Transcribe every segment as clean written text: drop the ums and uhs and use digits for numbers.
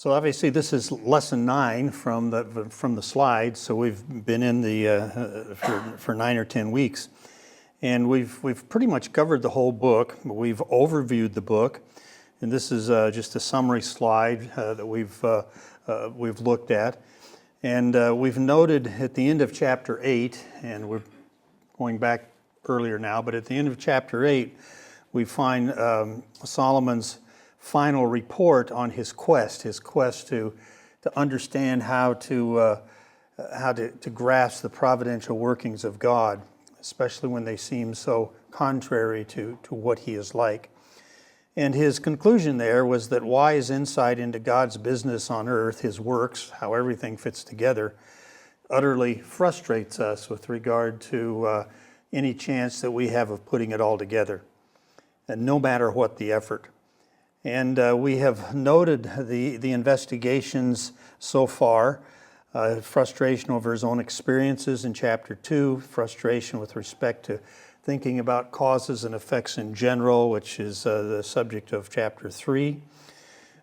So obviously this is lesson 9 from the slides. So we've been in the for 9 or 10 weeks, and we've pretty much covered the whole book. We've overviewed the book, and this is just a summary slide that we've looked at, and we've noted at the end of chapter 8, and we're going back earlier now, but at the end of chapter 8, we find Solomon's final report on his quest to understand how to grasp the providential workings of God, especially when they seem so contrary to what he is like. And his conclusion there was that wise insight into God's business on earth, his works, how everything fits together, utterly frustrates us with regard to any chance that we have of putting it all together, and no matter what the effort. And we have noted the investigations so far, frustration over his own experiences in chapter 2, frustration with respect to thinking about causes and effects in general, which is the subject of chapter 3.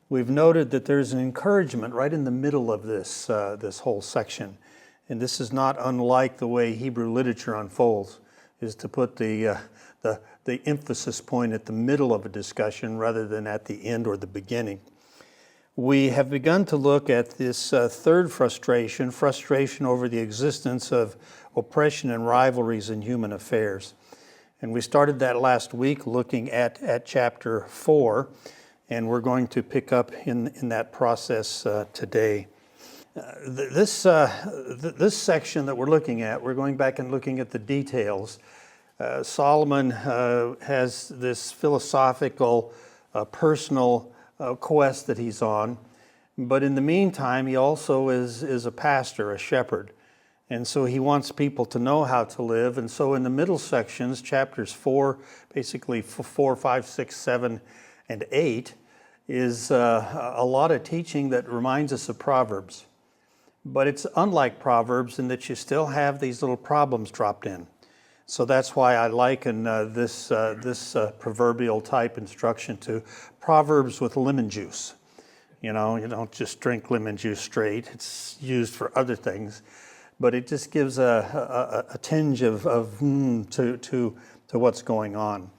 We've noted that there's an encouragement right in the middle of this whole section, and this is not unlike the way Hebrew literature unfolds, is to put the emphasis point at the middle of a discussion rather than at the end or the beginning. We have begun to look at this third frustration over the existence of oppression and rivalries in human affairs. And we started that last week looking at chapter 4, and we're going to pick up in that process today. This section that we're looking at, we're going back and looking at the details. Solomon has this philosophical, personal quest that he's on, but in the meantime, he also is a pastor, a shepherd, and so he wants people to know how to live. And so in the middle sections, chapters 4, basically 4, 5, 6, 7, and 8, is a lot of teaching that reminds us of Proverbs, but it's unlike Proverbs in that you still have these little problems dropped in. So that's why I liken this proverbial type instruction to Proverbs with lemon juice. You know, you don't just drink lemon juice straight. It's used for other things, but it just gives a tinge to what's going on.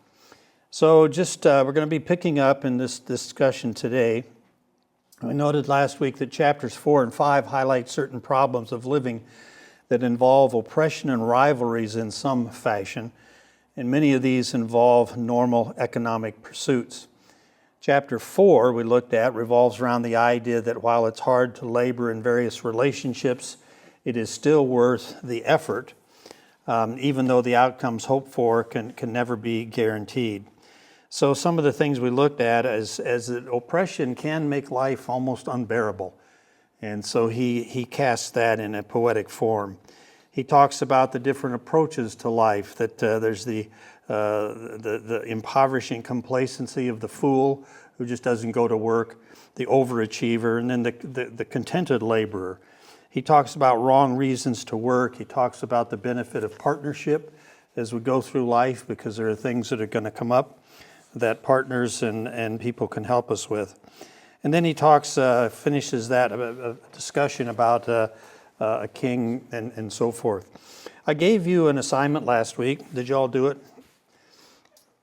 So just we're going to be picking up in this discussion today. I noted last week that chapters 4 and 5 highlight certain problems of living that involve oppression and rivalries in some fashion, and many of these involve normal economic pursuits. Chapter 4 we looked at revolves around the idea that while it's hard to labor in various relationships, it is still worth the effort, even though the outcomes hoped for can never be guaranteed. So some of the things we looked at as that oppression can make life almost unbearable. And so he casts that in a poetic form. He talks about the different approaches to life, that there's the impoverishing complacency of the fool who just doesn't go to work, the overachiever, and then the contented laborer. He talks about wrong reasons to work. He talks about the benefit of partnership as we go through life, because there are things that are going to come up that partners and people can help us with. And then he finishes that a discussion about a king and so forth. I gave you an assignment last week. Did you all do it?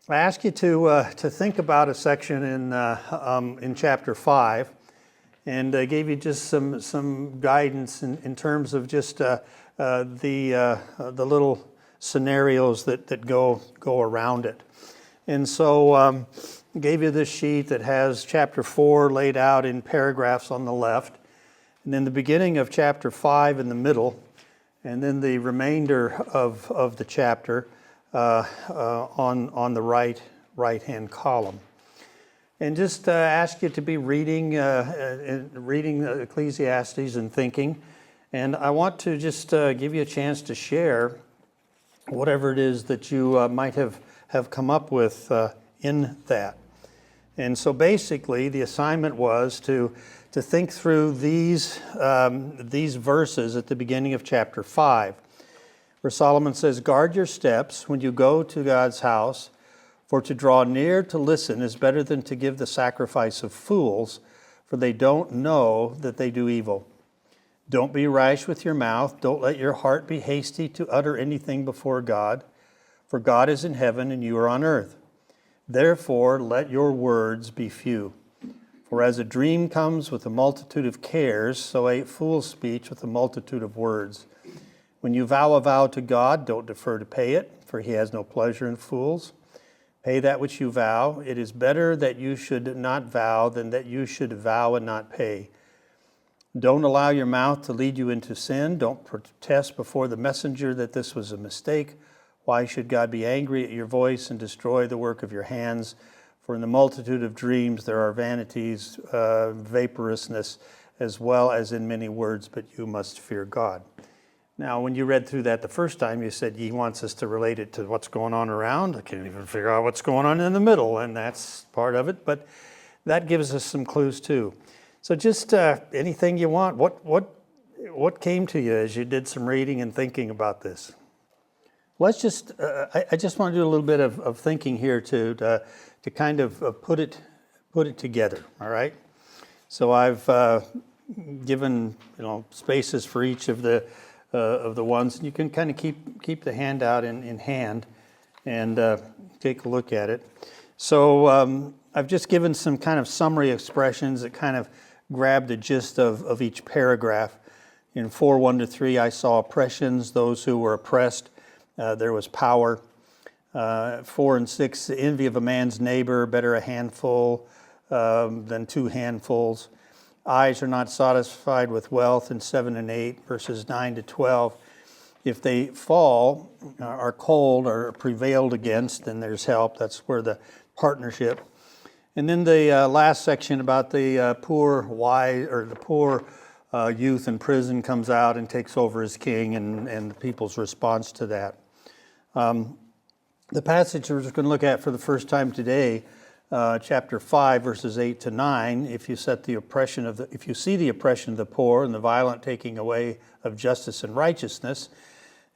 I asked you to think about a section in chapter 5, and I gave you just some guidance in terms of just the little scenarios that go around it. And so gave you this sheet that has chapter 4 laid out in paragraphs on the left, and then the beginning of chapter 5 in the middle, and then the remainder of the chapter on the right-hand column. And just ask you to be reading Ecclesiastes and thinking, and I want to just give you a chance to share whatever it is that you might have come up with in that. And so basically the assignment was to think through these verses at the beginning of chapter 5, where Solomon says, "Guard your steps when you go to God's house, for to draw near to listen is better than to give the sacrifice of fools, for they don't know that they do evil. Don't be rash with your mouth. Don't let your heart be hasty to utter anything before God, for God is in heaven and you are on earth. Therefore, let your words be few. For as a dream comes with a multitude of cares, so a fool's speech with a multitude of words. When you vow a vow to God, don't defer to pay it, for he has no pleasure in fools. Pay that which you vow. It is better that you should not vow than that you should vow and not pay. Don't allow your mouth to lead you into sin. Don't protest before the messenger that this was a mistake. Why should God be angry at your voice and destroy the work of your hands? For in the multitude of dreams there are vanities, vaporousness, as well as in many words, but you must fear God. Now, when you read through that the first time, you said he wants us to relate it to what's going on around. I can't even figure out what's going on in the middle, and that's part of it. But that gives us some clues too. So just anything you want. What came to you as you did some reading and thinking about this? Let's just. I just want to do a little bit of thinking here to kind of put it together. All right. So I've given spaces for each of the ones. You can kind of keep the handout in hand and take a look at it. So I've just given some kind of summary expressions that kind of grab the gist of each paragraph. In 4:1-3, I saw oppressions, those who were oppressed. There was power. 4 and 6, the envy of a man's neighbor, better a handful than 2 handfuls. Eyes are not satisfied with wealth in 7 and 8, verses 9-12. If they fall, are cold, or prevailed against, then there's help. That's where the partnership. And then the last section about the poor youth in prison comes out and takes over as king, and the people's response to that. The passage we're going to look at for the first time today, chapter 5, verses 8-9. If you see the oppression of the poor and the violent taking away of justice and righteousness,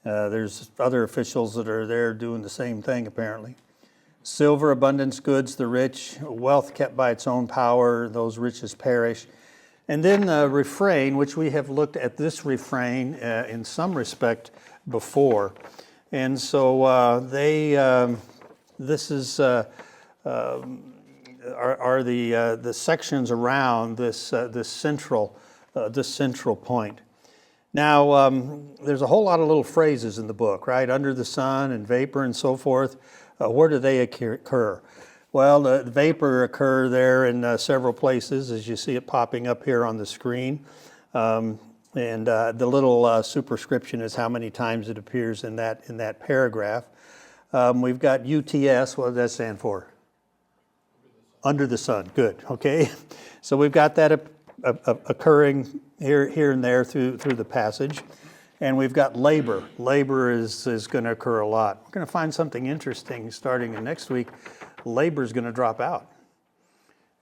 there's other officials that are there doing the same thing apparently. Silver, abundance, goods, the rich, wealth kept by its own power, those riches perish. And then the refrain, which we have looked at this refrain in some respect before. And so this is are the sections around this central point. Now, there's a whole lot of little phrases in the book, right? Under the sun and vapor and so forth. Where do they occur? Well, the vapor occur there in several places, as you see it popping up here on the screen. And the little superscription is how many times it appears in that paragraph. We've got UTS. What does that stand for? Under the sun. Good. Okay. So we've got that occurring here and there through the passage. And we've got labor. Labor is going to occur a lot. We're going to find something interesting starting next week. Labor is going to drop out.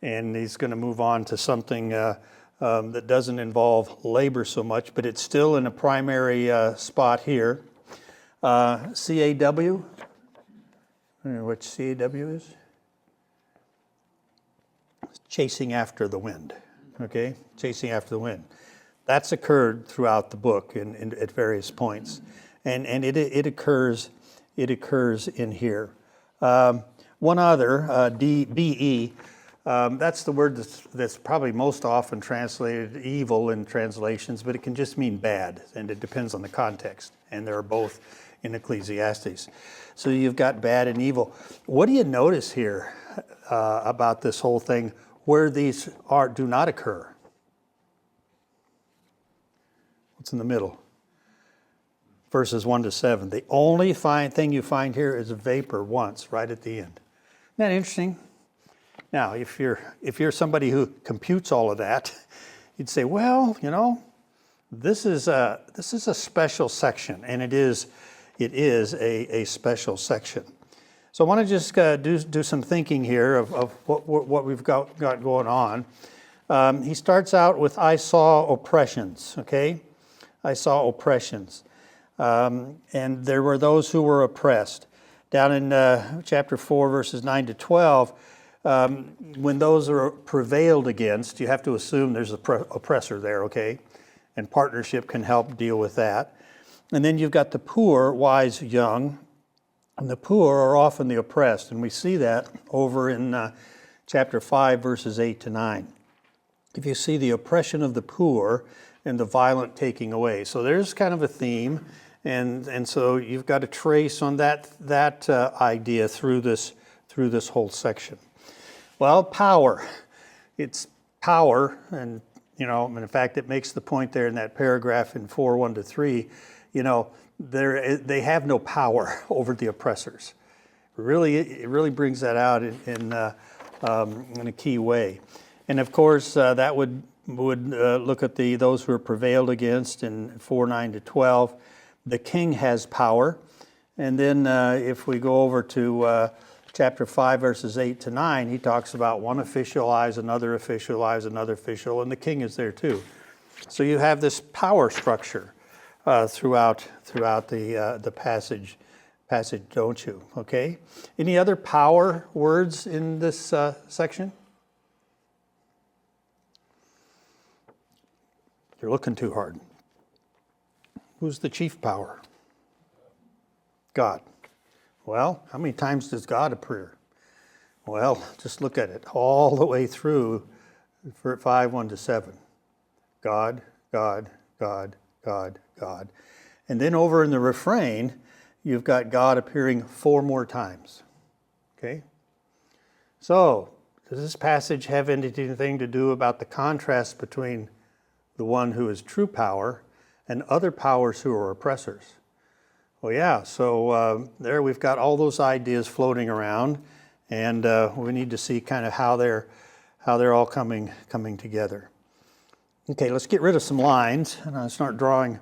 And he's going to move on to something that doesn't involve labor so much, but it's still in a primary spot here. CAW. I don't know what CAW is. Chasing after the wind. Okay? Chasing after the wind. That's occurred throughout the book at various points, and it occurs in here. One other BE. That's the word that's probably most often translated evil in translations, but it can just mean bad, and it depends on the context. And they're both in Ecclesiastes. So you've got bad and evil. What do you notice here about this whole thing where these do not occur? What's in the middle? Verses 1-7. The only thing you find here is vapor once, right at the end. Isn't that interesting? Now, if you're somebody who computes all of that, you'd say, well, this is a special section, and it is a special section. So I want to just do some thinking here of what we've got going on. He starts out with, I saw oppressions, okay? I saw oppressions. And there were those who were oppressed. Down in chapter 4, verses 9-12, when those are prevailed against, you have to assume there's an oppressor there, okay? And partnership can help deal with that. And then you've got the poor, wise, young. And the poor are often the oppressed. And we see that over in chapter 5, verses 8 to 9. If you see the oppression of the poor and the violent taking away. So there's kind of a theme. And so you've got to trace on that idea through this whole section. Well, power. It's power, and in fact, it makes the point there in that paragraph in 4:1-3. They have no power over the oppressors. It really brings that out in a key way. And of course, that would look at those who are prevailed against in 4:9-12. The king has power. And then if we go over to chapter 5, verses 8 to 9, he talks about one official eyes another official, and the king is there too. So you have this power structure throughout the passage, don't you? Okay. Any other power words in this section? You're looking too hard. Who's the chief power? God. Well, how many times does God appear? Well, just look at it all the way through 5:1-7. God, God, God, God, God. And then over in the refrain, you've got God appearing 4 more times. Okay? So, does this passage have anything to do about the contrast between the one who is true power and other powers who are oppressors? Well, yeah, so there we've got all those ideas floating around, and we need to see kind of how they're all coming together. Okay, let's get rid of some lines, and I'll start drawing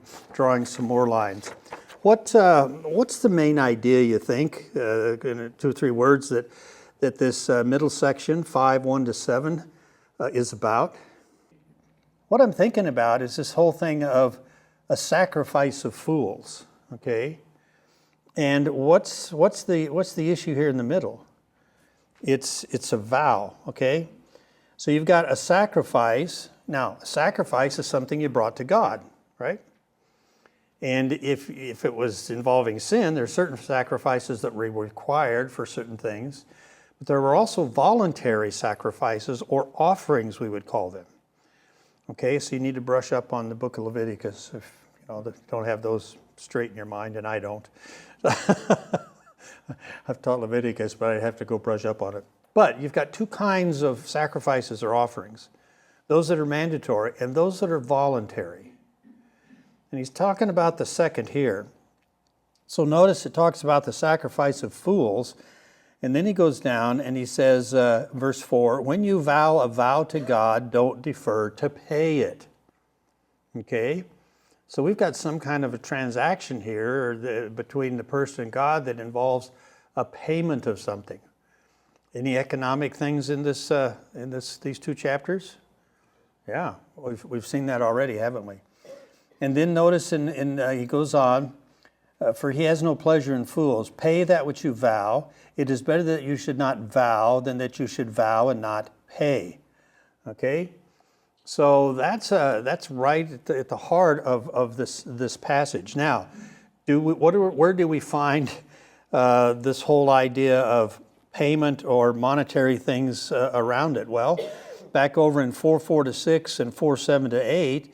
some more lines. What's the main idea, you think, in 2 or 3 words, that this middle section, 5:1-7, is about? What I'm thinking about is this whole thing of a sacrifice of fools, okay? And what's the issue here in the middle? It's a vow, okay? So you've got a sacrifice. Now, a sacrifice is something you brought to God, right? And if it was involving sin, there are certain sacrifices that were required for certain things, but there were also voluntary sacrifices, or offerings, we would call them. Okay, so you need to brush up on the book of Leviticus if don't have those straight in your mind, and I don't. I've taught Leviticus, but I have to go brush up on it. But you've got 2 kinds of sacrifices or offerings. Those that are mandatory and those that are voluntary. And he's talking about the second here. So notice it talks about the sacrifice of fools. And then he goes down and he says, verse 4, when you vow a vow to God, don't defer to pay it. Okay? So we've got some kind of a transaction here between the person and God that involves a payment of something. Any economic things in these 2 chapters? Yeah, we've seen that already, haven't we? And then notice he goes on, for he has no pleasure in fools. Pay that which you vow. It is better that you should not vow than that you should vow and not pay. Okay? So that's right at the heart of this passage. Now, where do we find this whole idea of payment or monetary things around it? Well, back over in 4:4-6 and 4:7-8,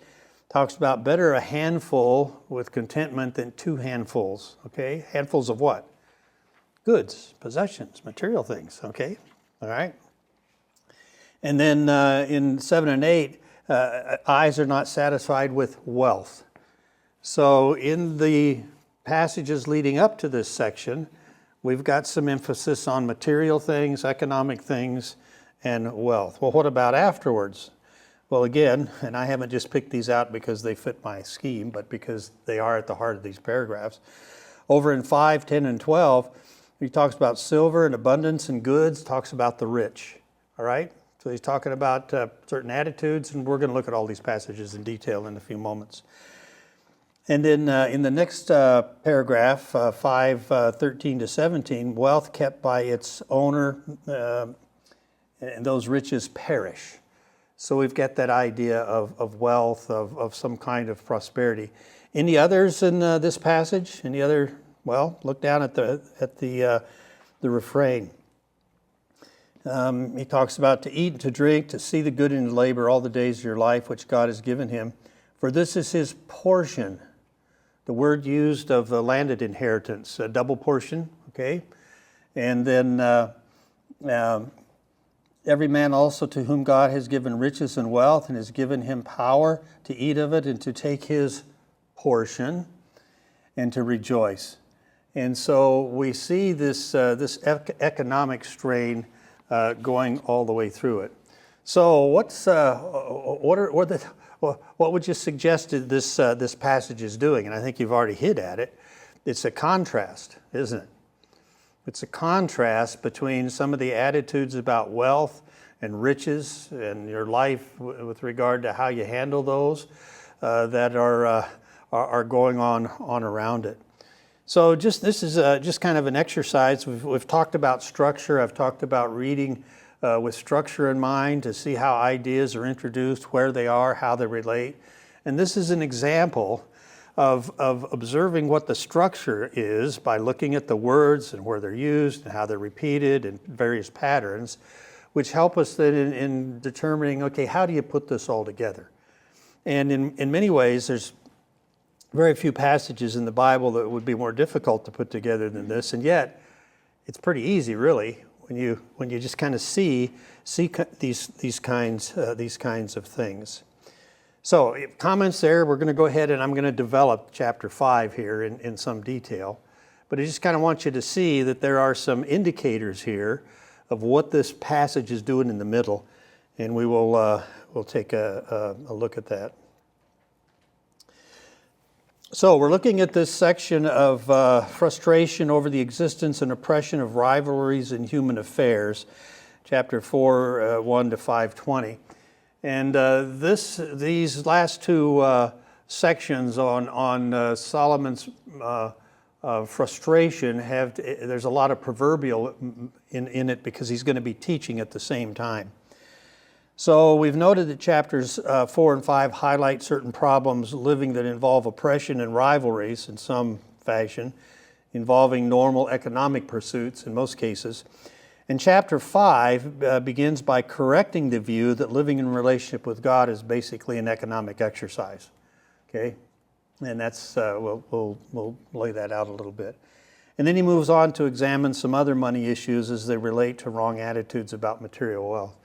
talks about better a handful with contentment than 2 handfuls. Okay, handfuls of what? Goods, possessions, material things. Okay, all right. And then in 7 and 8, eyes are not satisfied with wealth. So in the passages leading up to this section, we've got some emphasis on material things, economic things, and wealth. Well, what about afterwards? Well, again, and I haven't just picked these out because they fit my scheme, but because they are at the heart of these paragraphs. Over in 5, 10, and 12, he talks about silver and abundance and goods, talks about the rich. All right? So he's talking about certain attitudes, and we're going to look at all these passages in detail in a few moments. And then in the next paragraph, 5:13-17, wealth kept by its owner and those riches perish. So we've got that idea of wealth, of some kind of prosperity. Any others in this passage? Any other? Well, look down at the refrain. He talks about to eat and to drink, to see the good and to labor all the days of your life which God has given him. For this is his portion. The word used of the landed inheritance, a double portion, okay? And then every man also to whom God has given riches and wealth and has given him power to eat of it and to take his portion and to rejoice. And so we see this economic strain going all the way through it. So what would you suggest this passage is doing? And I think you've already hit at it. It's a contrast, isn't it? It's a contrast between some of the attitudes about wealth and riches and your life with regard to how you handle those that are going on around it. So this is just kind of an exercise. We've talked about structure. I've talked about reading with structure in mind to see how ideas are introduced, where they are, how they relate. And this is an example of observing what the structure is by looking at the words and where they're used and how they're repeated and various patterns, which help us then in determining, okay, how do you put this all together? And in many ways, there's very few passages in the Bible that would be more difficult to put together than this, and yet it's pretty easy, really, when you just kind of see these kinds of things. So, comments there. We're going to go ahead and I'm going to develop chapter 5 here in some detail, but I just kind of want you to see that there are some indicators here of what this passage is doing in the middle, and we'll take a look at that. So we're looking at this section of frustration over the existence and oppression of rivalries in human affairs, chapter 4, 1 to 5:20. And these last two sections on Solomon's frustration there's a lot of proverbial in it because he's going to be teaching at the same time. So we've noted that chapters 4 and 5 highlight certain problems living that involve oppression and rivalries in some fashion, involving normal economic pursuits in most cases. And chapter 5 begins by correcting the view that living in relationship with God is basically an economic exercise. Okay? And that's we'll lay that out a little bit. And then he moves on to examine some other money issues as they relate to wrong attitudes about material wealth.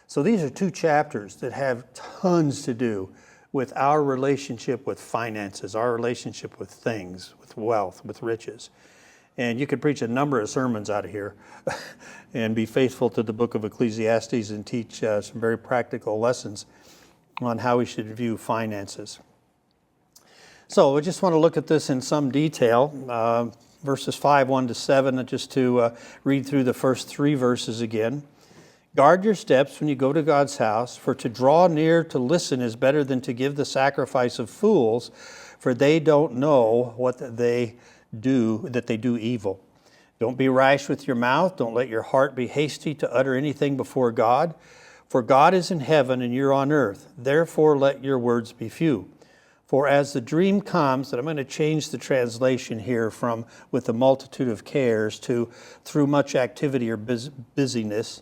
So these are two chapters that have tons to do with our relationship with finances, our relationship with things, with wealth, with riches. And you could preach a number of sermons out of here and be faithful to the book of Ecclesiastes and teach some very practical lessons on how we should view finances. So we just want to look at this in some detail, verses 5, 1 to 7, just to read through the first 3 verses again. Guard your steps when you go to God's house, for to draw near to listen is better than to give the sacrifice of fools, for they don't know what they do, that they do evil. Don't be rash with your mouth. Don't let your heart be hasty to utter anything before God. For God is in heaven and you're on earth. Therefore let your words be few. For as the dream comes, and I'm going to change the translation here from with a multitude of cares to through much activity or busyness.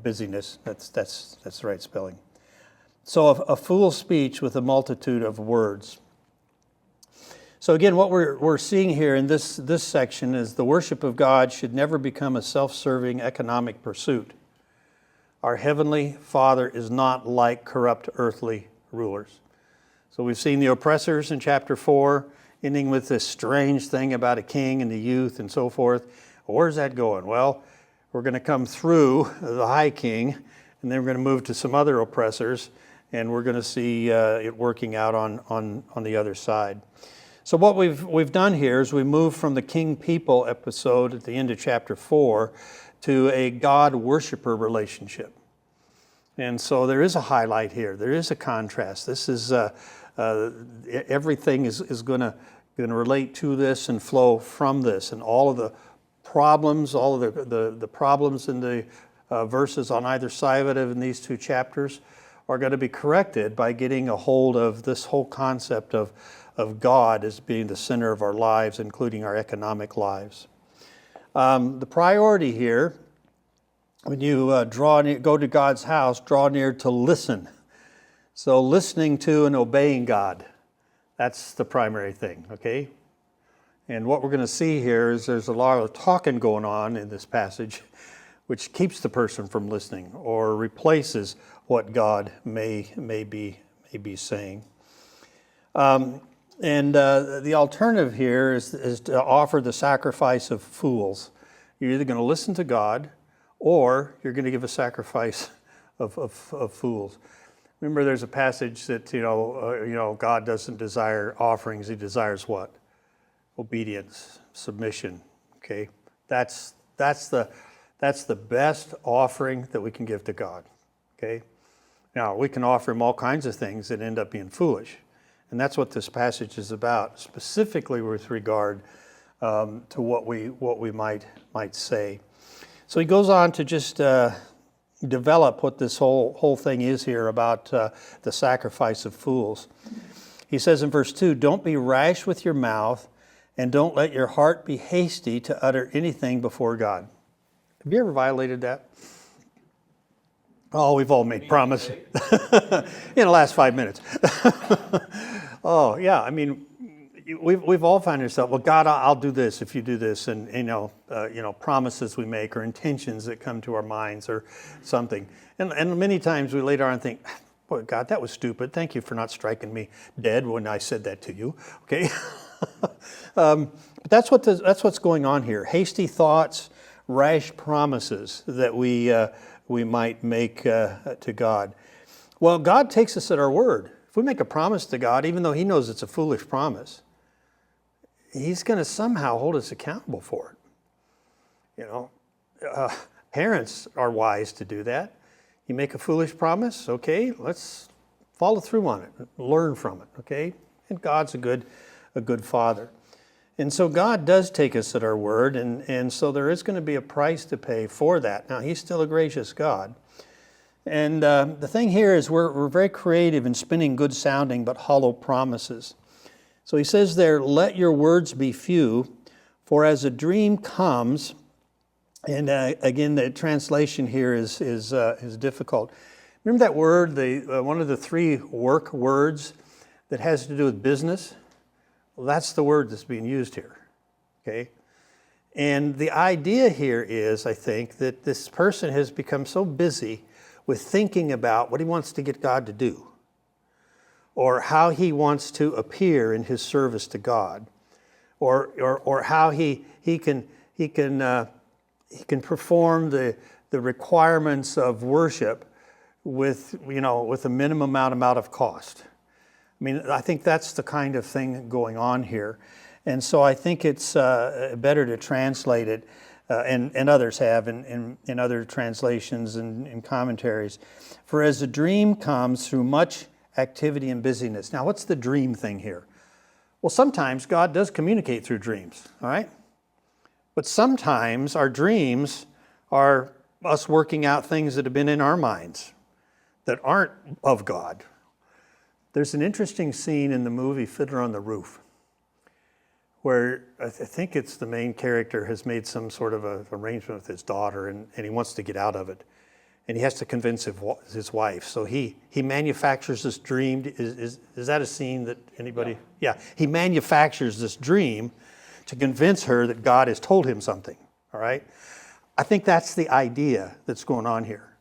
Busyness. That's the right spelling. So a fool's speech with a multitude of words. So again, what we're seeing here in this section is the worship of God should never become a self-serving economic pursuit. Our Heavenly Father is not like corrupt earthly rulers. So we've seen the oppressors in chapter 4, ending with this strange thing about a king and the youth and so forth. Where's that going? Well, we're going to come through the high king, and then we're going to move to some other oppressors, and we're going to see it working out on the other side. So what we've done here is we move from the king people episode at the end of chapter 4 to a God worshiper relationship. And so there is a highlight here. There is a contrast. This is everything is going to relate to this and flow from this, and all of the problems, all of the problems in the verses on either side of it in these two chapters are going to be corrected by getting a hold of this whole concept of God as being the center of our lives, including our economic lives. The priority here, when you go to God's house, draw near to listen. So listening to and obeying God, that's the primary thing, okay? And what we're going to see here is there's a lot of talking going on in this passage, which keeps the person from listening or replaces what God may be saying. The alternative here is to offer the sacrifice of fools. You're either going to listen to God or you're going to give a sacrifice of fools. Remember, there's a passage that God doesn't desire offerings; He desires what? Obedience, submission. Okay, that's the best offering that we can give to God. Okay, now we can offer Him all kinds of things that end up being foolish, and that's what this passage is about, specifically with regard to what we might say. So he goes on to just develop what this whole thing is here about the sacrifice of fools. He says in verse 2, "Don't be rash with your mouth, and don't let your heart be hasty to utter anything before God." Have you ever violated that? Oh, we've all made promises in the last 5 minutes. Oh, yeah. I mean, we've all found ourselves, well, God, I'll do this if you do this, and promises we make or intentions that come to our minds or something. And many times we later on think, boy, God, that was stupid. Thank you for not striking me dead when I said that to you. Okay. But that's what's going on here. Hasty thoughts, rash promises that we might make to God. Well, God takes us at our word. If we make a promise to God, even though He knows it's a foolish promise, He's going to somehow hold us accountable for it. Parents are wise to do that. You make a foolish promise, okay, let's follow through on it, learn from it, okay? And God's a good Father. And so God does take us at our word, and so there is going to be a price to pay for that. Now, He's still a gracious God. And the thing here is we're very creative in spinning good-sounding but hollow promises. So he says there, "Let your words be few, for as a dream comes," and again, the translation here is difficult. Remember that word, one of the three work words that has to do with business? Well, that's the word that's being used here, okay? And the idea here is, I think, that this person has become so busy with thinking about what he wants to get God to do, or how he wants to appear in his service to God, or how he can perform the requirements of worship with a minimum amount of cost. I mean, I think that's the kind of thing going on here. And so I think it's better to translate it, and others have in other translations and in commentaries. "For as a dream comes through much activity and busyness." Now, what's the dream thing here? Well, sometimes God does communicate through dreams, all right? But sometimes our dreams are us working out things that have been in our minds that aren't of God. There's an interesting scene in the movie Fiddler on the Roof where I think it's the main character has made some sort of an arrangement with his daughter, and he wants to get out of it. And he has to convince his wife. So he manufactures this dream. Is that a scene that anybody? Yeah. He manufactures this dream to convince her that God has told him something. All right. I think that's the idea that's going on here.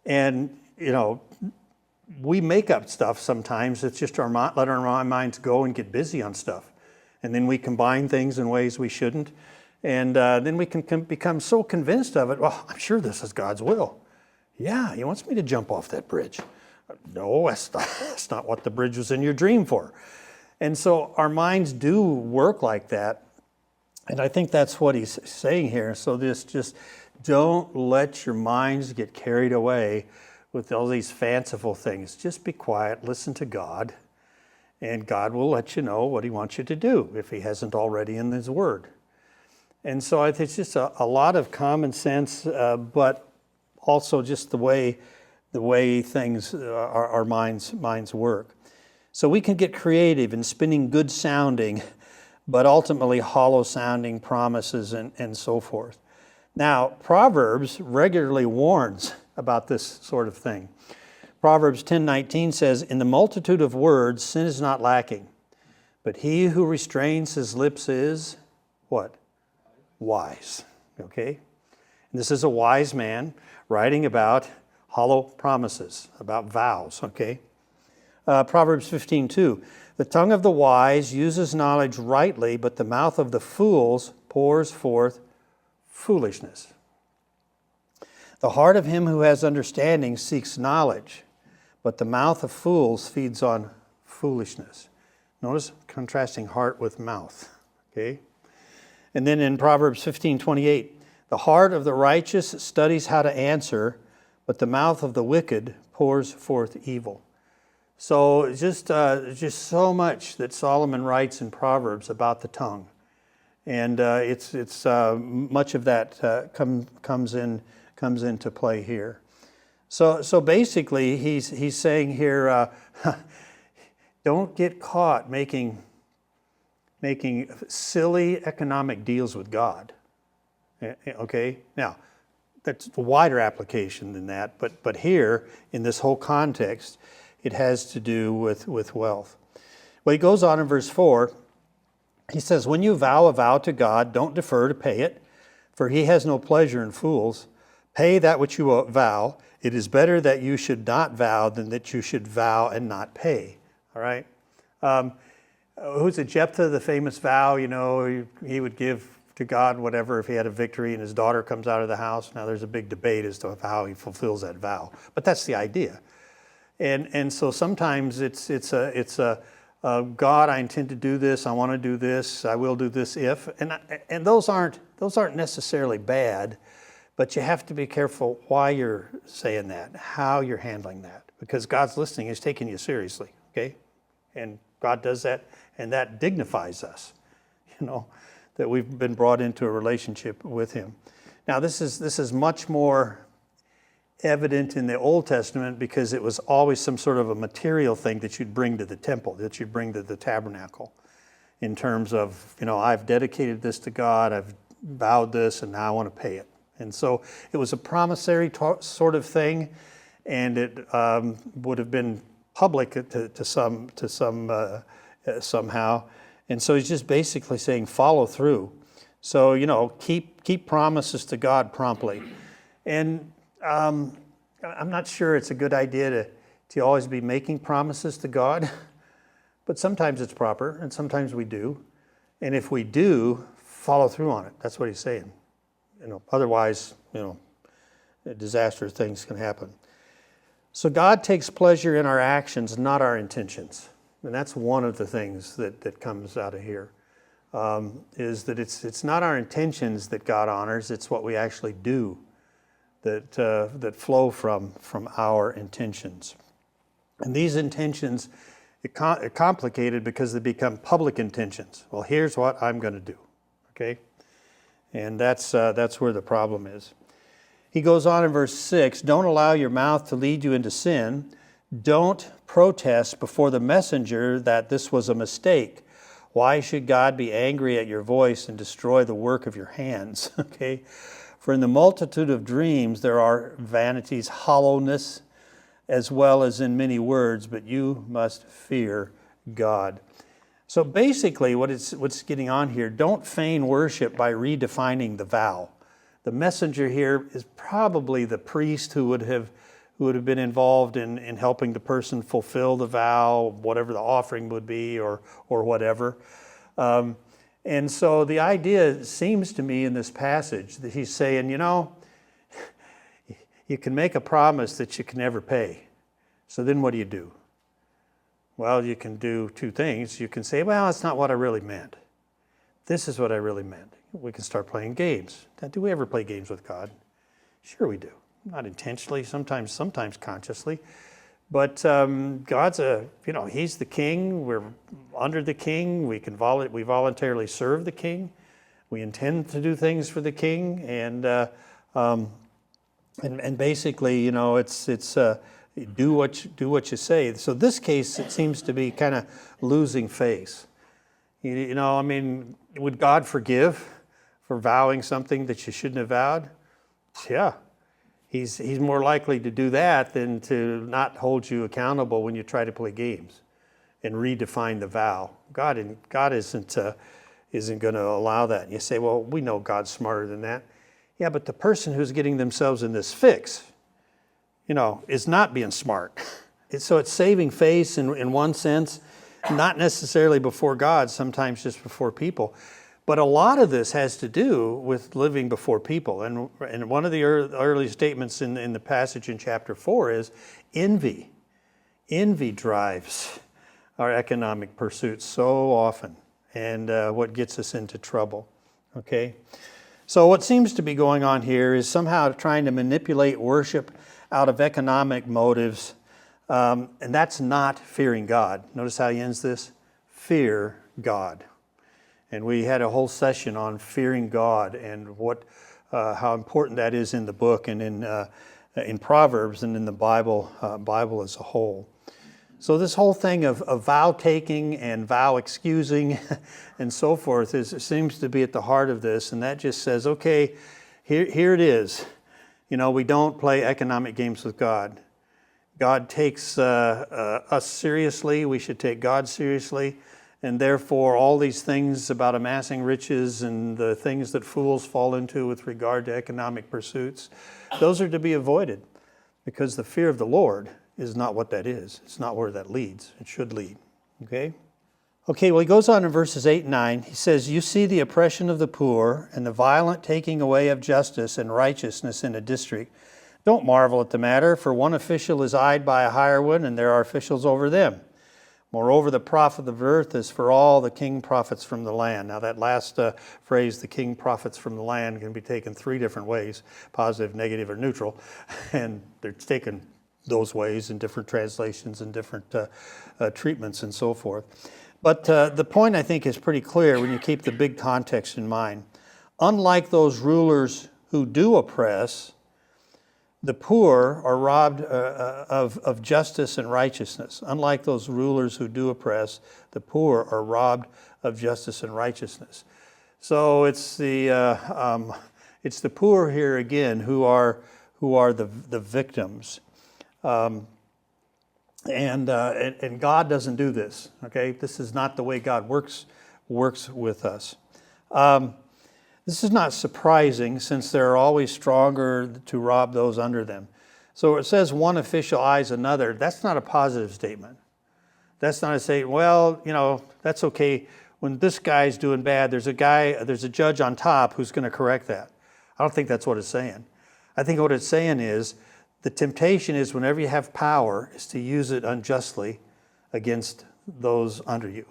And, we make up stuff sometimes. It's just let our minds go and get busy on stuff. And then we combine things in ways we shouldn't. And then we can become so convinced of it, well, I'm sure this is God's will. Yeah, He wants me to jump off that bridge. No, that's not what the bridge was in your dream for. And so our minds do work like that. And I think that's what he's saying here. So just don't let your minds get carried away with all these fanciful things. Just be quiet, listen to God, and God will let you know what He wants you to do if He hasn't already in His Word. And so I think it's just a lot of common sense, but also just the way things, our minds work. So we can get creative in spinning good sounding, but ultimately hollow sounding promises and so forth. Now, Proverbs regularly warns about this sort of thing. Proverbs 10:19 says, "In the multitude of words, sin is not lacking, but he who restrains his lips is," what? Wise. Okay? And this is a wise man writing about hollow promises, about vows. Okay? Proverbs 15:2, "The tongue of the wise uses knowledge rightly, but the mouth of the fools pours forth foolishness. The heart of him who has understanding seeks knowledge, but the mouth of fools feeds on foolishness." Notice contrasting heart with mouth. Okay? And then in Proverbs 15:28, "The heart of the righteous studies how to answer, but the mouth of the wicked pours forth evil." So just so much that Solomon writes in Proverbs about the tongue, and it's much of that comes into play here. So basically, he's saying here, don't get caught making silly economic deals with God. Okay, now that's a wider application than that, but here in this whole context, it has to do with wealth. Well, he goes on in verse 4. He says, "When you vow a vow to God, don't defer to pay it, for he has no pleasure in fools. Pay that which you vow. It is better that you should not vow than that you should vow and not pay." All right? Who's it? Jephthah, the famous vow, he would give to God whatever if he had a victory and his daughter comes out of the house. Now there's a big debate as to how he fulfills that vow, but that's the idea. And so sometimes it's a God, I intend to do this, I want to do this, I will do this if, and those aren't necessarily bad, but you have to be careful why you're saying that, how you're handling that, because God's listening, He's taking you seriously, okay? And God does that, and that dignifies us, that we've been brought into a relationship with Him. Now this is much more evident in the Old Testament because it was always some sort of a material thing that you'd bring to the temple, that you'd bring to the tabernacle, in terms of, I've dedicated this to God, I've vowed this, and now I want to pay it. And so it was a promissory sort of thing, and it would have been public to some somehow. And so he's just basically saying follow through. So keep promises to God promptly. And I'm not sure it's a good idea to always be making promises to God, but sometimes it's proper, and sometimes we do. And if we do, follow through on it. That's what he's saying. Otherwise, disastrous things can happen. So God takes pleasure in our actions, not our intentions. And that's one of the things that comes out of here, is that it's not our intentions that God honors, it's what we actually do that flow from our intentions. And these intentions are complicated because they become public intentions. Well, here's what I'm going to do, okay? And that's where the problem is. He goes on in verse 6, "Don't allow your mouth to lead you into sin. Don't protest before the messenger that this was a mistake. Why should God be angry at your voice and destroy the work of your hands?" Okay? "For in the multitude of dreams there are vanities, hollowness, as well as in many words, but you must fear God." So basically what's getting on here, don't feign worship by redefining the vow. The messenger here is probably the priest who would have been involved in helping the person fulfill the vow, whatever the offering would be or whatever. And so the idea seems to me in this passage that he's saying, you can make a promise that you can never pay. So then what do? Well, you can do two things. You can say, well, that's not what I really meant. This is what I really meant. We can start playing games. Now, do we ever play games with God? Sure we do. Not intentionally, sometimes consciously. But God's He's the king. We're under the king. We voluntarily serve the king. We intend to do things for the king. And And basically, it's do what you say. So this case, it seems to be kind of losing face. I mean, would God forgive for vowing something that you shouldn't have vowed? Yeah. He's more likely to do that than to not hold you accountable when you try to play games and redefine the vow. God isn't going to allow that. And you say, well, we know God's smarter than that. Yeah, but the person who's getting themselves in this fix, is not being smart. So it's saving face in one sense, not necessarily before God, sometimes just before people. But a lot of this has to do with living before people. And one of the early statements in the passage in chapter 4 is envy. Envy drives our economic pursuits so often, and what gets us into trouble. Okay? So what seems to be going on here is somehow trying to manipulate worship out of economic motives, and that's not fearing God. Notice how he ends this? Fear God. And we had a whole session on fearing God and how important that is in the book and in Proverbs and in the Bible as a whole. So this whole thing of vow taking and vow excusing and so forth seems to be at the heart of this, and that just says, okay, here it is. We don't play economic games with God. God takes us seriously. We should take God seriously. And therefore, all these things about amassing riches and the things that fools fall into with regard to economic pursuits, those are to be avoided, because the fear of the Lord is not what that is. It's not where that leads. It should lead. Okay, well, he goes on in verses 8 and 9. He says, you see the oppression of the poor and the violent taking away of justice and righteousness in a district. Don't marvel at the matter, for one official is eyed by a higher one, and there are officials over them. Moreover, the profit of the earth is for all, the king profits from the land. Now that last phrase, the king profits from the land, can be taken three different ways: positive, negative, or neutral. And they're taken those ways in different translations and different treatments and so forth. But the point, I think, is pretty clear when you keep the big context in mind. Unlike those rulers who do oppress, the poor are robbed of justice and righteousness. Unlike those rulers who do oppress, the poor are robbed of justice and righteousness. So it's the poor here again who are the victims, and God doesn't do this. Okay, this is not the way God works with us. This is not surprising, since they're always stronger to rob those under them. So it says one official eyes another. That's not a positive statement. That's not to say, well, that's okay. When this guy's doing bad, there's a judge on top who's going to correct that. I don't think that's what it's saying. I think what it's saying is the temptation is, whenever you have power, is to use it unjustly against those under you.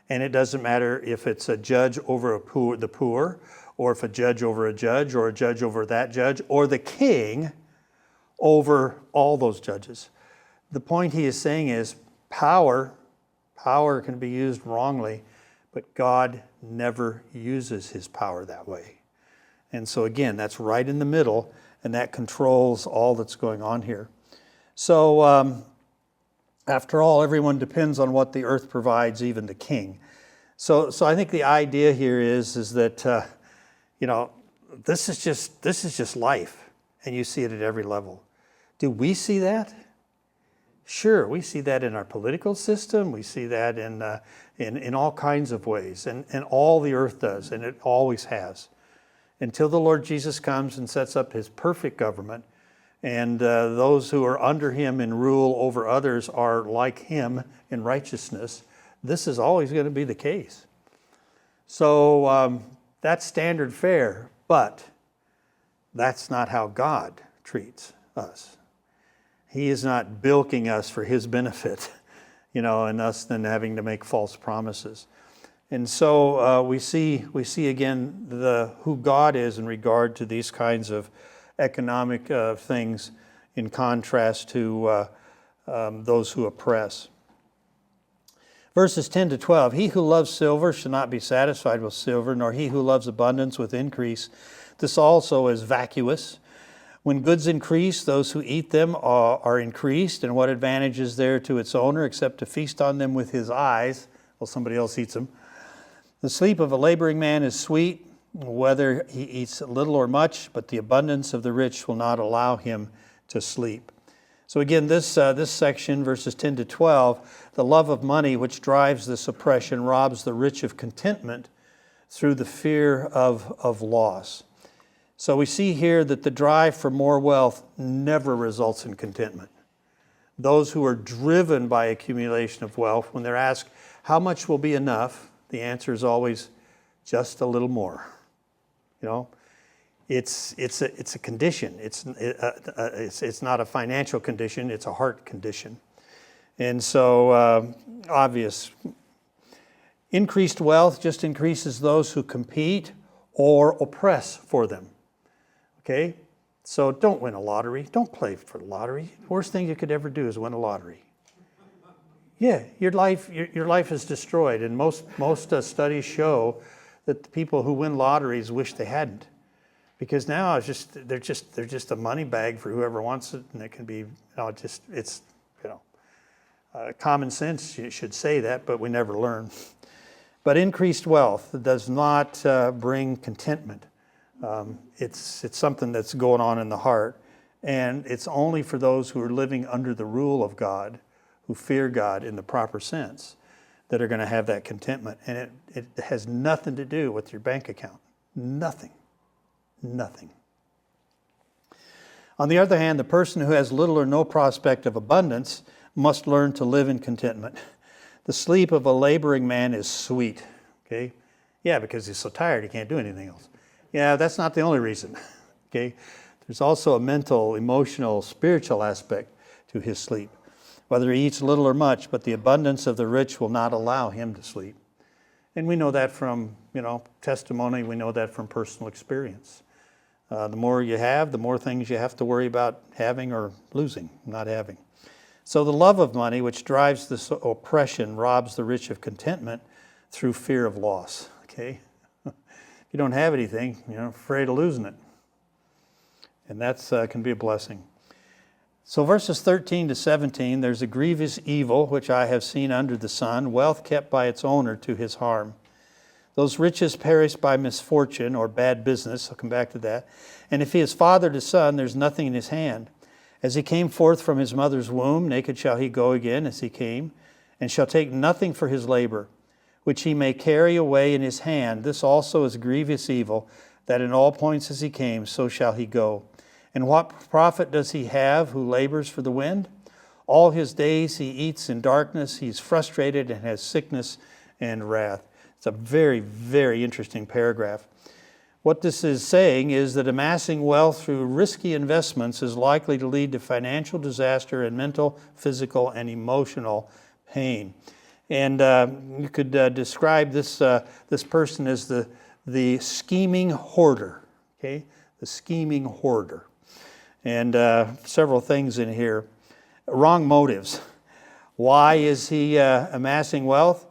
And it doesn't matter if it's a judge over the poor, or if a judge over a judge, or a judge over that judge, or the king over all those judges. The point he is saying is power can be used wrongly, but God never uses his power that way. And so again, that's right in the middle, and that controls all that's going on here. So after all, everyone depends on what the earth provides, even the king. So I think the idea here is that this is just life, and you see it at every level. Do we see that? Sure, we see that in our political system. We see that in all kinds of ways, and all the earth does, and it always has, until the Lord Jesus comes and sets up his perfect government, and those who are under him and rule over others are like him in righteousness. This is always going to be the case. So that's standard fare, but that's not how God treats us. He is not bilking us for his benefit, and us then having to make false promises. And so we see again who God is in regard to these kinds of economic things, in contrast to those who oppress. Verses 10 to 12, he who loves silver shall not be satisfied with silver, nor he who loves abundance with increase. This also is vacuous. When goods increase, those who eat them are increased, and what advantage is there to its owner except to feast on them with his eyes while somebody else eats them? The sleep of a laboring man is sweet, whether he eats little or much, but the abundance of the rich will not allow him to sleep. So again, this section, verses 10 to 12, the love of money which drives this oppression robs the rich of contentment through the fear of loss. So we see here that the drive for more wealth never results in contentment. Those who are driven by accumulation of wealth, when they're asked, how much will be enough? The answer is always, just a little more. You know, it's a condition. It's not a financial condition. It's a heart condition. And so, obvious. Increased wealth just increases those who compete or oppress for them. Okay? So don't win a lottery. Don't play for the lottery. The worst thing you could ever do is win a lottery. Yeah, your life is destroyed. And most studies show that the people who win lotteries wish they hadn't. Because now they're just a money bag for whoever wants it, and it can be, common sense you should say that, but we never learn. But increased wealth does not bring contentment. It's something that's going on in the heart, and it's only for those who are living under the rule of God, who fear God in the proper sense, that are going to have that contentment. And it has nothing to do with your bank account. Nothing. On the other hand, the person who has little or no prospect of abundance must learn to live in contentment. The sleep of a laboring man is sweet. Okay? Yeah, because he's so tired he can't do anything else. Yeah, that's not the only reason. Okay? There's also a mental, emotional, spiritual aspect to his sleep. Whether he eats little or much, but the abundance of the rich will not allow him to sleep. And we know that from, testimony. We know that from personal experience. The more you have, the more things you have to worry about having or losing, not having. So the love of money, which drives this oppression, robs the rich of contentment through fear of loss. Okay? If you don't have anything, you're afraid of losing it. And that's can be a blessing. So verses 13 to 17, there's a grievous evil which I have seen under the sun, wealth kept by its owner to his harm. Those riches perish by misfortune or bad business. I'll come back to that. And if he is father to son, there's nothing in his hand. As he came forth from his mother's womb, naked shall he go again as he came, and shall take nothing for his labor, which he may carry away in his hand. This also is grievous evil, that in all points as he came, so shall he go. And what profit does he have who labors for the wind? All his days he eats in darkness. He's frustrated and has sickness and wrath. It's a very, very interesting paragraph. What this is saying is that amassing wealth through risky investments is likely to lead to financial disaster and mental, physical, and emotional pain. And you could describe this person as the scheming hoarder. Okay, the scheming hoarder. And several things in here. Wrong motives. Why is he amassing wealth?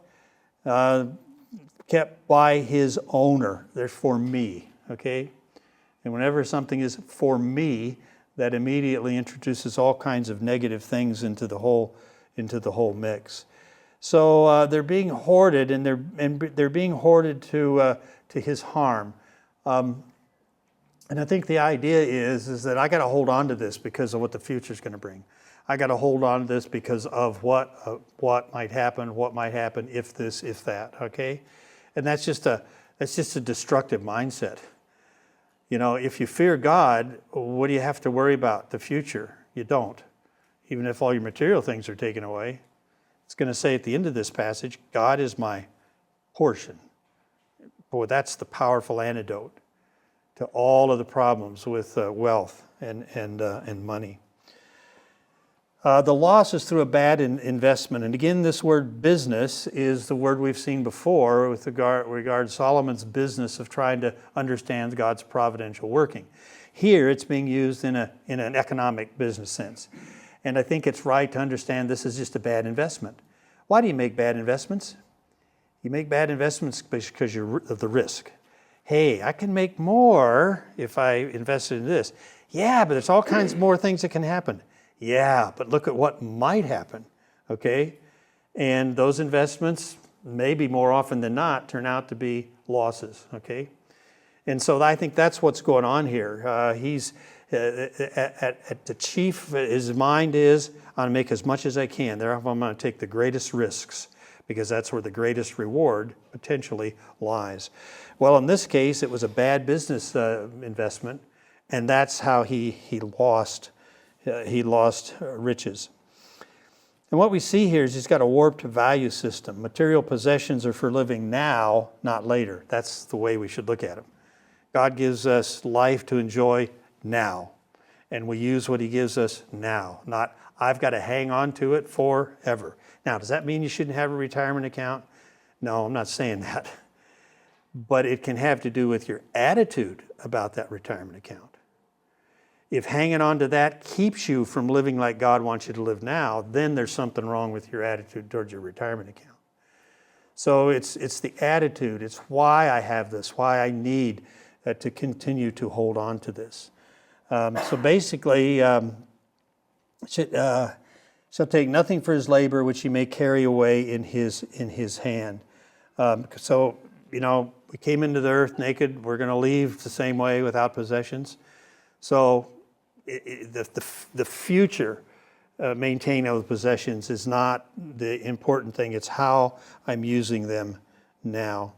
Kept by his owner. They're for me, okay? And whenever something is for me, that immediately introduces all kinds of negative things into the whole mix. So they're being hoarded, and they're being hoarded to his harm. And I think the idea is that I got to hold on to this because of what the future is going to bring. I got to hold on to this because of what might happen if this, if that. Okay, and that's just a destructive mindset. If you fear God, what do you have to worry about? The future. You don't. Even if all your material things are taken away, it's going to say at the end of this passage, God is my portion. Boy, that's the powerful antidote to all of the problems with wealth and money. The loss is through a bad investment. And again, this word business is the word we've seen before with regard to Solomon's business of trying to understand God's providential working. Here, it's being used in an economic business sense. And I think it's right to understand this is just a bad investment. Why do you make bad investments? You make bad investments because of the risk. Hey, I can make more if I invested in this. Yeah, but there's all kinds more things that can happen. Yeah, but look at what might happen, okay? And those investments, maybe more often than not, turn out to be losses, okay? And so I think that's what's going on here. He's at the chief, his mind is, I'm going to make as much as I can. Therefore, I'm going to take the greatest risks because that's where the greatest reward potentially lies. Well, in this case, it was a bad business investment, and that's how he lost riches. And what we see here is he's got a warped value system. Material possessions are for living now, not later. That's the way we should look at them. God gives us life to enjoy now, and we use what he gives us now, not I've got to hang on to it forever. Now, does that mean you shouldn't have a retirement account? No, I'm not saying that. But it can have to do with your attitude about that retirement account. If hanging on to that keeps you from living like God wants you to live now, then there's something wrong with your attitude towards your retirement account. So it's the attitude. It's why I have this, why I need to continue to hold on to this. So basically, shall take nothing for his labor, which he may carry away in his hand. So, we came into the earth naked. We're going to leave the same way without possessions. So the future maintaining of possessions is not the important thing. It's how I'm using them now.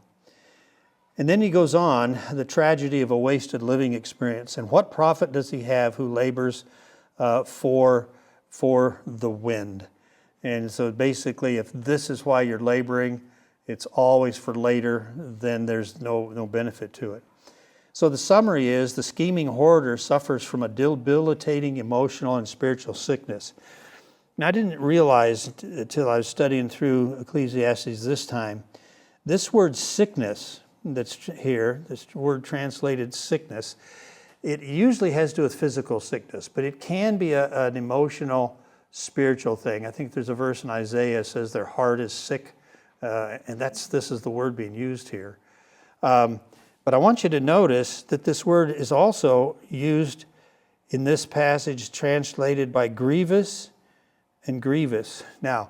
And then he goes on, the tragedy of a wasted living experience. And what profit does he have who labors for the wind? And so basically, if this is why you're laboring, it's always for later, then there's no benefit to it. So the summary is the scheming hoarder suffers from a debilitating emotional and spiritual sickness. Now, I didn't realize until I was studying through Ecclesiastes this time, this word sickness that's here, this word translated sickness, it usually has to do with physical sickness, but it can be an emotional, spiritual thing. I think there's a verse in Isaiah that says their heart is sick, and this is the word being used here. But I want you to notice that this word is also used in this passage, translated by grievous and grievous. Now,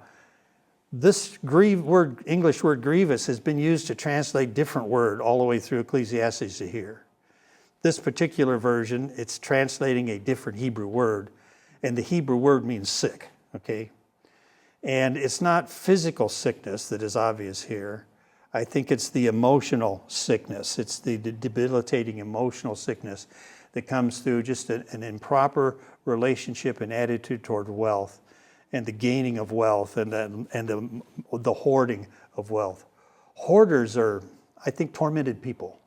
this English word grievous has been used to translate different word all the way through Ecclesiastes to here. This particular version, it's translating a different Hebrew word, and the Hebrew word means sick, okay? And it's not physical sickness that is obvious here. I think it's the emotional sickness. It's the debilitating emotional sickness that comes through just an improper relationship and attitude toward wealth and the gaining of wealth and the hoarding of wealth. Hoarders are, I think, tormented people.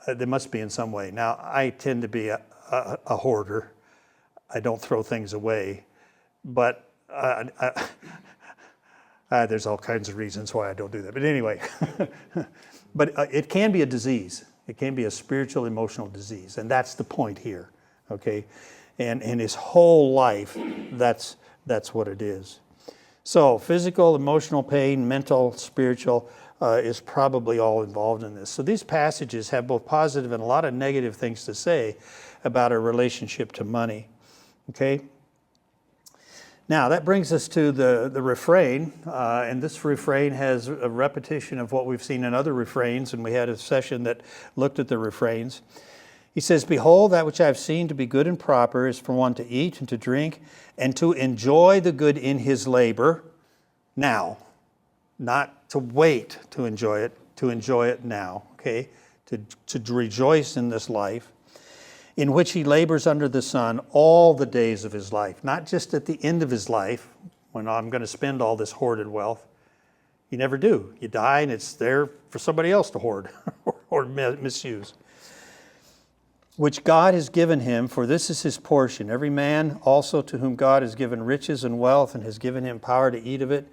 They must be in some way. Now, I tend to be a hoarder. I don't throw things away, but there's all kinds of reasons why I don't do that. But anyway, but it can be a disease. It can be a spiritual, emotional disease, and that's the point here, okay? And in his whole life, that's what it is. So physical, emotional pain, mental, spiritual is probably all involved in this. So these passages have both positive and a lot of negative things to say about our relationship to money, okay? Now, that brings us to the refrain, and this refrain has a repetition of what we've seen in other refrains, and we had a session that looked at the refrains. He says, "Behold, that which I have seen to be good and proper is for one to eat and to drink and to enjoy the good in his labor now." Not to wait to enjoy it now, okay? To rejoice in this life, in which he labors under the sun all the days of his life. Not just at the end of his life, when I'm going to spend all this hoarded wealth. You never do. You die and it's there for somebody else to hoard or misuse. Which God has given him, for this is his portion. Every man also to whom God has given riches and wealth and has given him power to eat of it,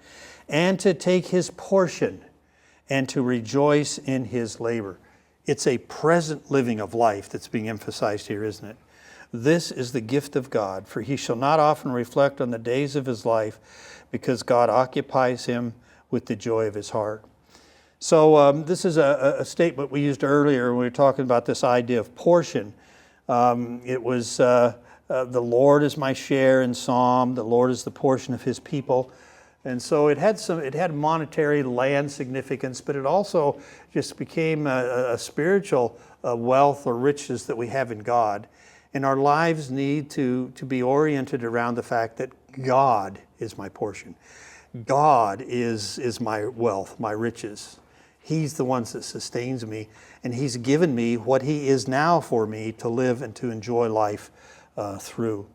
and to take his portion and to rejoice in his labor. It's a present living of life that's being emphasized here, isn't it? This is the gift of God, for he shall not often reflect on the days of his life, because God occupies him with the joy of his heart. So this is a statement we used earlier when we were talking about this idea of portion. It was the Lord is my share in Psalm. The Lord is the portion of His people. And so it had monetary land significance, but it also just became a spiritual wealth or riches that we have in God. And our lives need to be oriented around the fact that God is my portion. God is my wealth, my riches. He's the one that sustains me, and He's given me what He is now for me to live and to enjoy life through.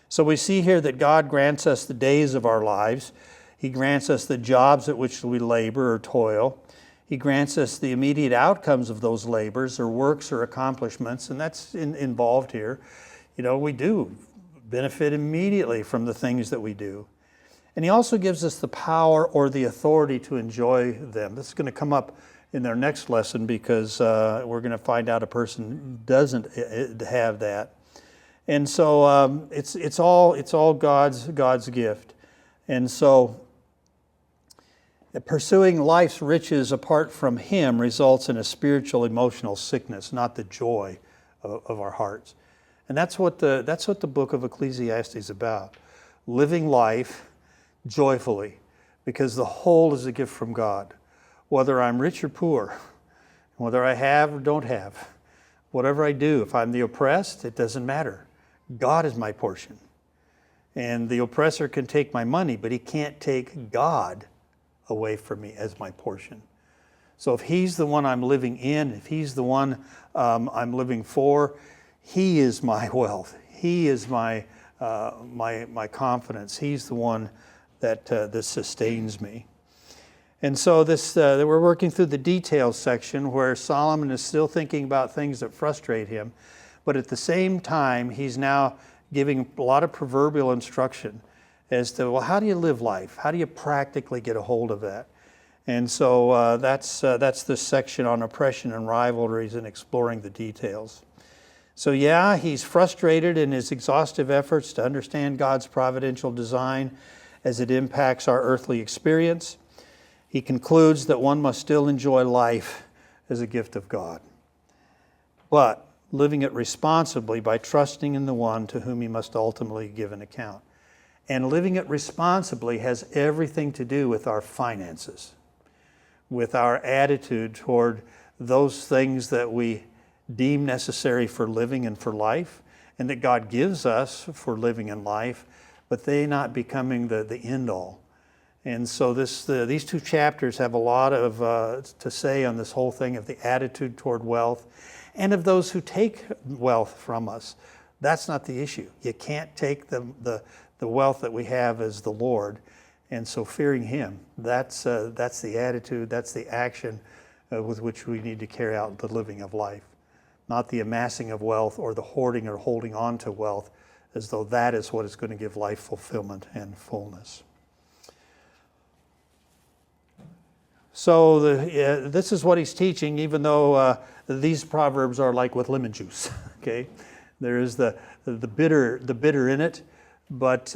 So we see here that God grants us the days of our lives. He grants us the jobs at which we labor or toil. He grants us the immediate outcomes of those labors or works or accomplishments, and that's involved here. We do benefit immediately from the things that we do. And He also gives us the power or the authority to enjoy them. This is going to come up in our next lesson because we're going to find out a person doesn't have that. And so it's all God's gift. And so pursuing life's riches apart from Him results in a spiritual, emotional sickness, not the joy of our hearts. And that's what the book of Ecclesiastes is about. Living life joyfully, because the whole is a gift from God. Whether I'm rich or poor, whether I have or don't have, whatever I do, if I'm the oppressed, it doesn't matter. God is my portion. And the oppressor can take my money, but he can't take God away from me as my portion. So if He's the one I'm living in, if He's the one I'm living for, He is my wealth. He is my confidence. He's the one that sustains me. And so we're working through the details section where Solomon is still thinking about things that frustrate him, but at the same time he's now giving a lot of proverbial instruction as to, well, how do you live life? How do you practically get a hold of that? And so that's this section on oppression and rivalries and exploring the details. So yeah, he's frustrated in his exhaustive efforts to understand God's providential design as it impacts our earthly experience. He concludes that one must still enjoy life as a gift of God, but living it responsibly by trusting in the one to whom he must ultimately give an account. And living it responsibly has everything to do with our finances, with our attitude toward those things that we deem necessary for living and for life, and that God gives us for living in life, but they not becoming the end all. And so these two chapters have a lot of to say on this whole thing of the attitude toward wealth and of those who take wealth from us. That's not the issue. You can't take the wealth that we have as the Lord. And so fearing Him, that's the attitude, that's the action with which we need to carry out the living of life. Not the amassing of wealth or the hoarding or holding on to wealth as though that is what is going to give life fulfillment and fullness. So this is what he's teaching, even though these proverbs are like with lemon juice. Okay, there is the bitter in it, but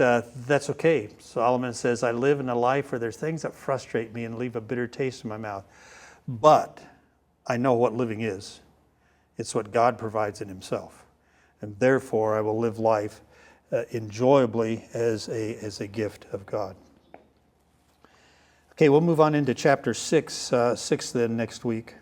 that's okay. Solomon says, "I live in a life where there's things that frustrate me and leave a bitter taste in my mouth, but I know what living is. It's what God provides in Himself, and therefore I will live life enjoyably as a gift of God." Okay, we'll move on into chapter 6 then next week.